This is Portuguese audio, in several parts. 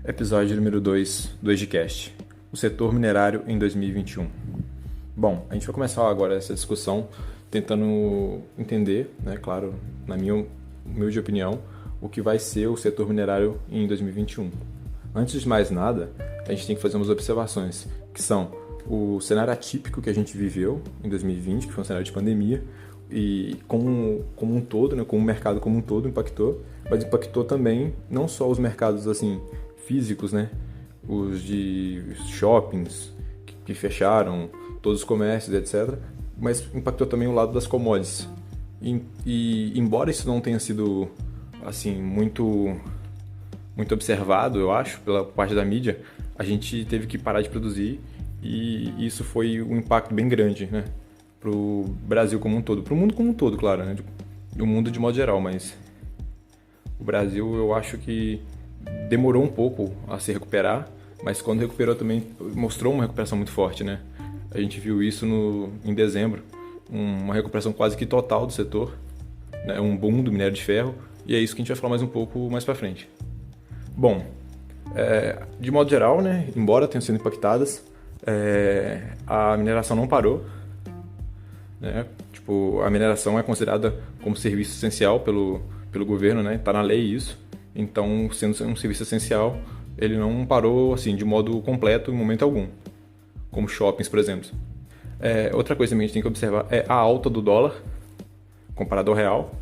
Episódio número 2 do EGCast, o setor minerário em 2021. Bom, a gente vai começar agora essa discussão tentando entender, né, claro, na minha humilde opinião, o que vai ser o setor minerário em 2021. Antes de mais nada, a gente tem que fazer umas observações, que são o cenário atípico que a gente viveu em 2020, que foi um cenário de pandemia, e como um todo, né, como o mercado como um todo impactou, mas impactou também não só os mercados assim físicos, né, os de shoppings que fecharam, todos os comércios, etc., mas impactou também o lado das commodities. E embora isso não tenha sido assim muito observado, eu acho, pela parte da mídia, a gente teve que parar de produzir e isso foi um impacto bem grande, né, para o Brasil como um todo, para o mundo como um todo, claro, né, do mundo de modo geral, mas o Brasil eu acho que demorou um pouco a se recuperar, mas quando recuperou também mostrou uma recuperação muito forte, né? A gente viu isso em dezembro, uma recuperação quase que total do setor, né? Um boom do minério de ferro, e é isso que a gente vai falar mais um pouco mais para frente. Bom, de modo geral, né, embora tenham sido impactadas, a mineração não parou, né? Tipo, a mineração é considerada como serviço essencial pelo governo, né? Tá na lei isso. Então, sendo um serviço essencial, ele não parou assim de modo completo em momento algum, como shoppings, por exemplo. Outra coisa que a gente tem que observar é a alta do dólar comparado ao real,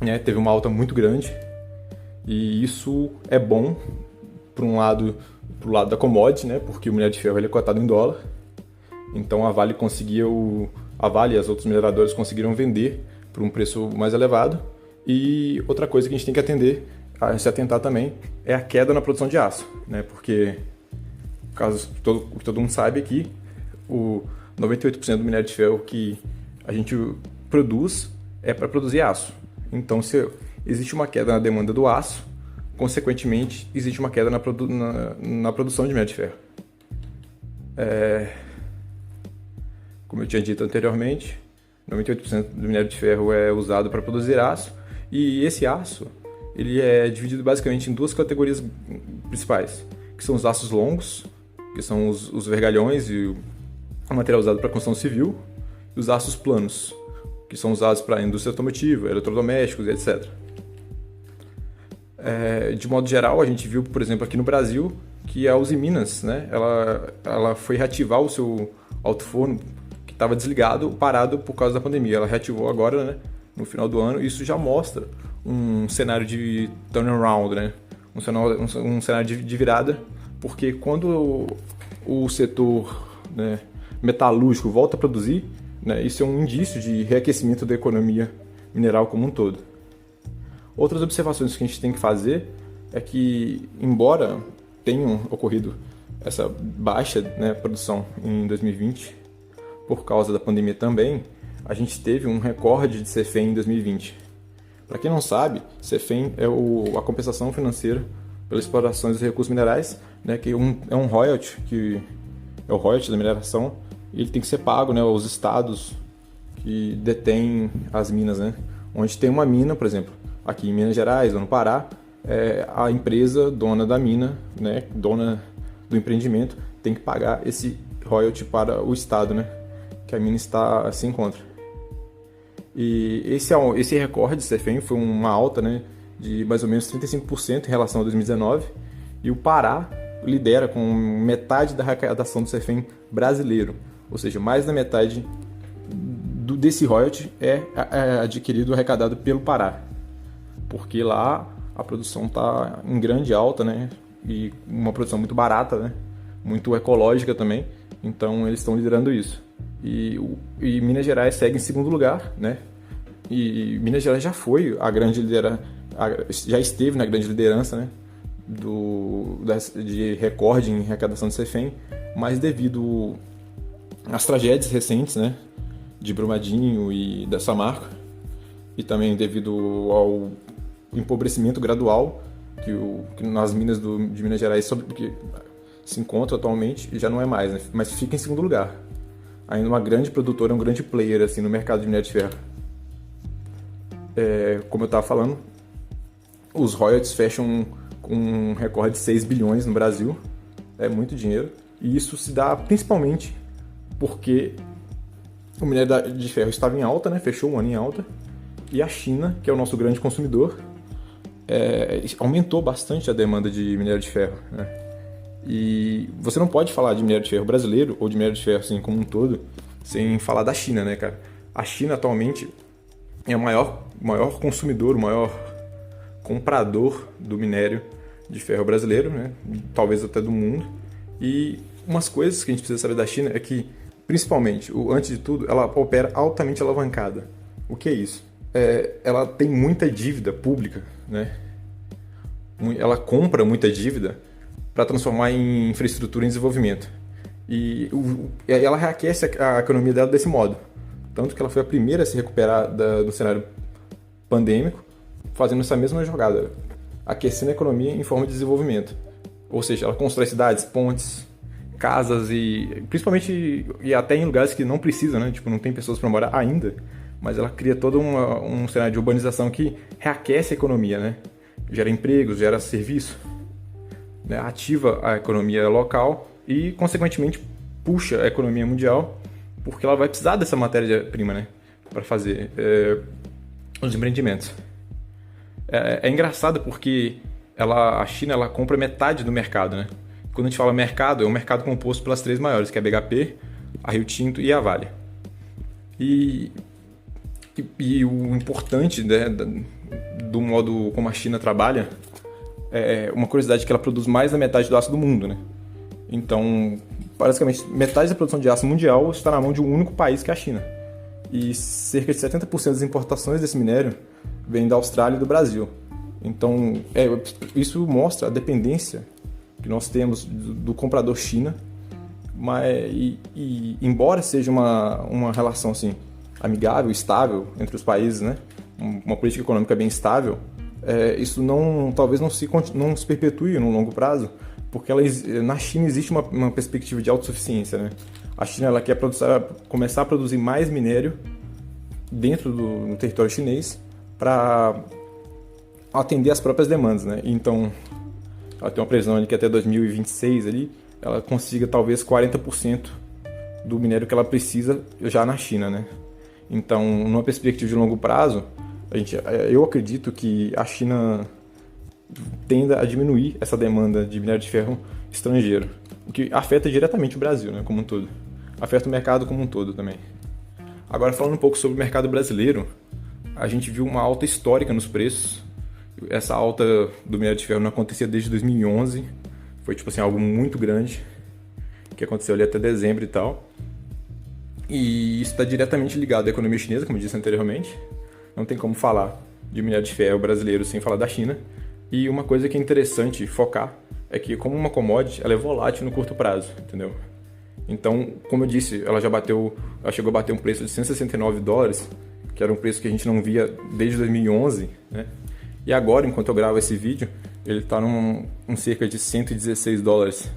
né? Teve uma alta muito grande e isso é bom para um lado, pro lado da commodity, né? Porque o minério de ferro ele é cotado em dólar. Então a Vale e as outras mineradoras conseguiram vender por um preço mais elevado. E outra coisa que a gente tem que se atentar também é a queda na produção de aço, né? Porque, caso todo mundo sabe aqui, o 98% do minério de ferro que a gente produz é para produzir aço. Então, se existe uma queda na demanda do aço, consequentemente, existe uma queda na produção de minério de ferro. Como eu tinha dito anteriormente, 98% do minério de ferro é usado para produzir aço, e esse aço ele é dividido basicamente em duas categorias principais, que são os aços longos, que são os vergalhões e o material usado para construção civil, e os aços planos, que são usados para a indústria automotiva, eletrodomésticos, etc. De modo geral, a gente viu, por exemplo, aqui no Brasil, que a Uzi Minas, né, ela foi reativar o seu alto forno, que estava desligado, parado por causa da pandemia. Ela reativou agora, né, no final do ano, e isso já mostra um cenário de turnaround, né? Um cenário de virada, porque quando o setor, né, metalúrgico volta a produzir, né, isso é um indício de reaquecimento da economia mineral como um todo. Outras observações que a gente tem que fazer é que, embora tenham ocorrido essa baixa, né, produção em 2020, por causa da pandemia também, a gente teve um recorde de CFEM em 2020. Para quem não sabe, CFEM é a compensação financeira pela exploração dos recursos minerais, né, que é um royalty, que é o royalty da mineração, e ele tem que ser pago, né, aos estados que detêm as minas, né? Onde tem uma mina, por exemplo, aqui em Minas Gerais ou no Pará, a empresa dona da mina, né, dona do empreendimento, tem que pagar esse royalty para o estado, né, que a mina se encontra. E esse recorde de CFEM foi uma alta, né, de mais ou menos 35% em relação a 2019, e o Pará lidera com metade da arrecadação do CFEM brasileiro, ou seja, mais da metade desse royalty é adquirido, arrecadado pelo Pará, porque lá a produção está em grande alta, né, e uma produção muito barata, né, muito ecológica também, então eles estão liderando isso. E Minas Gerais segue em segundo lugar, né? E Minas Gerais já foi já esteve na grande liderança, né? De recorde em arrecadação de CFEM, mas devido às tragédias recentes, né? De Brumadinho e da Samarco, e também devido ao empobrecimento gradual que nas minas de Minas Gerais que se encontra atualmente, já não é mais, né? Mas fica em segundo lugar. Ainda uma grande produtora, um grande player assim, no mercado de minério de ferro. Como eu estava falando, os royalties fecham com um recorde de 6 bilhões no Brasil. É muito dinheiro. E isso se dá principalmente porque o minério de ferro estava em alta, né? Fechou o ano em alta. E a China, que é o nosso grande consumidor, aumentou bastante a demanda de minério de ferro, né? E você não pode falar de minério de ferro brasileiro ou de minério de ferro assim como um todo sem falar da China, né, cara? A China atualmente é o maior consumidor, o maior comprador do minério de ferro brasileiro, né? Talvez até do mundo. E umas coisas que a gente precisa saber da China é que, principalmente, antes de tudo, ela opera altamente alavancada. O que é isso? Ela tem muita dívida pública, né? Ela compra muita dívida para transformar em infraestrutura em desenvolvimento. E ela reaquece a economia dela desse modo. Tanto que ela foi a primeira a se recuperar do cenário pandêmico, fazendo essa mesma jogada, aquecendo a economia em forma de desenvolvimento. Ou seja, ela constrói cidades, pontes, casas e principalmente e até em lugares que não precisa, né? Tipo, não tem pessoas para morar ainda, mas ela cria todo um cenário de urbanização que reaquece a economia, né? Gera empregos, gera serviço, né? Ativa a economia local e, consequentemente, puxa a economia mundial, porque ela vai precisar dessa matéria-prima, né? Para fazer os empreendimentos. É engraçado porque a China ela compra metade do mercado, né? Quando a gente fala mercado, é um mercado composto pelas três maiores, que é a BHP, a Rio Tinto e a Vale. E o importante, né, do modo como a China trabalha é uma curiosidade que ela produz mais da metade do aço do mundo, né? Então, basicamente, metade da produção de aço mundial está na mão de um único país, que é a China. E cerca de 70% das importações desse minério vem da Austrália e do Brasil. Então, isso mostra a dependência que nós temos do comprador China, embora seja uma relação assim, amigável, estável entre os países, né? Uma política econômica bem estável, isso talvez não se perpetue no longo prazo, porque na China existe uma perspectiva de autossuficiência, né? A China ela quer começar a produzir mais minério dentro do território chinês para atender às próprias demandas, né? Então, ela tem uma previsão ali que até 2026 ali, ela consiga talvez 40% do minério que ela precisa já na China, né? Então, numa perspectiva de longo prazo, eu acredito que a China tenda a diminuir essa demanda de minério de ferro estrangeiro, o que afeta diretamente o Brasil, né, como um todo. Afeta o mercado como um todo também. Agora, falando um pouco sobre o mercado brasileiro, a gente viu uma alta histórica nos preços. Essa alta do minério de ferro não acontecia desde 2011. Foi tipo assim, algo muito grande que aconteceu ali até dezembro e tal. E isso está diretamente ligado à economia chinesa, como eu disse anteriormente. Não tem como falar de minério de ferro brasileiro sem falar da China. E uma coisa que é interessante focar é que, como uma commodity, ela é volátil no curto prazo, entendeu? Então, como eu disse, ela chegou a bater um preço de $169, que era um preço que a gente não via desde 2011, né? E agora, enquanto eu gravo esse vídeo, ele está em cerca de $116.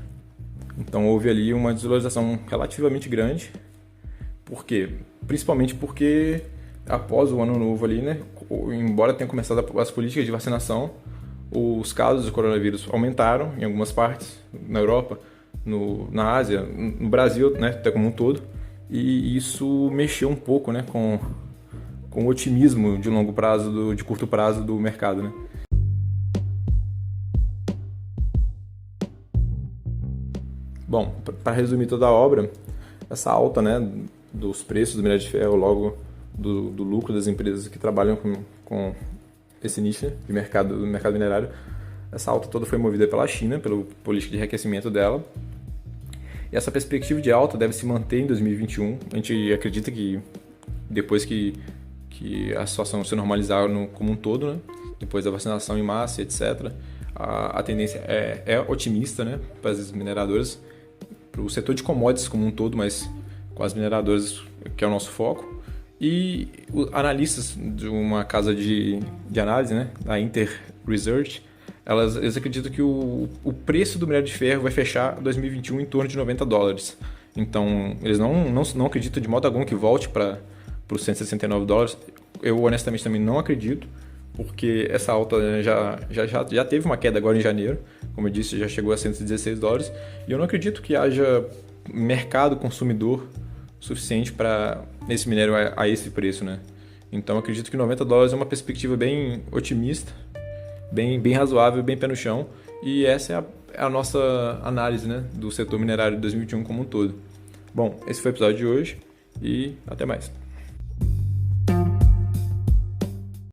Então houve ali uma desvalorização relativamente grande. Por quê? Principalmente porque após o ano novo ali, né, embora tenha começado as políticas de vacinação, os casos do coronavírus aumentaram em algumas partes, na Europa, na Ásia, no Brasil, né, até como um todo, e isso mexeu um pouco, né, com o otimismo de longo prazo, de curto prazo do mercado, né. Bom, para resumir toda a obra, essa alta, né, dos preços do minério de ferro, logo do lucro das empresas que trabalham com esse nicho, né, do mercado minerário, essa alta toda foi movida pela China, pela política de enriquecimento dela. E essa perspectiva de alta deve se manter em 2021. A gente acredita que depois que a situação se normalizar como um todo, né, depois da vacinação em massa, etc., a tendência é otimista, né, para as mineradoras, para o setor de commodities como um todo, mas com as mineradoras, que é o nosso foco. E analistas de uma casa de análise, né, a Inter Research, eles acreditam que o preço do minério de ferro vai fechar 2021 em torno de $90. Então, eles não acreditam de modo algum que volte para os $169. Eu, honestamente, também não acredito, porque essa alta já teve uma queda agora em janeiro, como eu disse, já chegou a $116, e eu não acredito que haja mercado consumidor suficiente para esse minério a esse preço, né? Então acredito que $90 é uma perspectiva bem otimista, bem razoável, bem pé no chão, e essa é a nossa análise, né, do setor minerário de 2021 como um todo. Bom, esse foi o episódio de hoje e até mais.